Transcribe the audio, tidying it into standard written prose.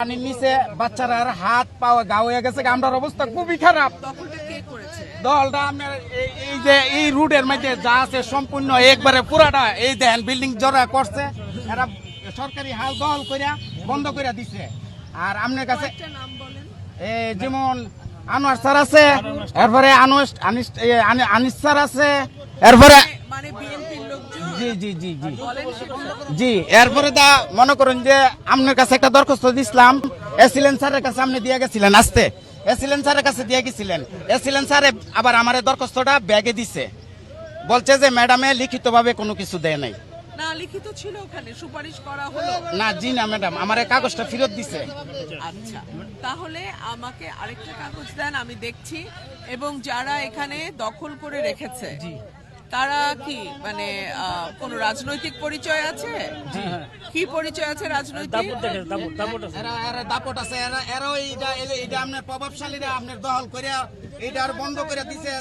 পানির নিচে বাচ্চারা হাত পা গা হয়ে গেছে, আমরার অবস্থা খুবই খারাপ। দলটা আপনার এই যে এই রুটের মধ্যে যা আছে সম্পূর্ণ একবারে পুরাটা এই দেন বিল্ডিং জড়া করছে, এরা সরকারি হাল দল কইরা বন্ধ করে দিছে। আর আপনার কাছে যেমন আনোয়ার স্যার আছে, এরপরে আনিস স্যার আছে, এরপরে জি জি জি জি জি এরপরে দা মনে করুন যে আপনার কাছে একটা দরখাস্ত দিছিলাম, এসিলেন স্যারের কাছে আপনি দিয়ে গেছিলেন, আসতে এসিলেন স্যারের কাছে দিয়ে গেছিলেন, এসিলেন স্যার আবার আমার দরখাস্তটা ব্যাগে দিছে, বলছে যে ম্যাডামে লিখিতভাবে কোনো কিছু দেয় নাই। না লিখিত ছিল, ওখানে সুপারিশ করা হলো না জি না ম্যাডাম, আমার কাগজটা ফেরত দিছে। আচ্ছা, তাহলে আমাকে আরেকটা কাগজ দেন, আমি দেখছি। এবং যারা এখানে দখল করে রেখেছে তারা কি মানে কোন রাজনৈতিক পরিচয় আছে? কি পরিচয় আছে রাজনৈতিক? দাপট আছে, এরা এইটা আপনার প্রভাবশালীরা আপনার দখল করে এইটা আর বন্ধ করে দিছে।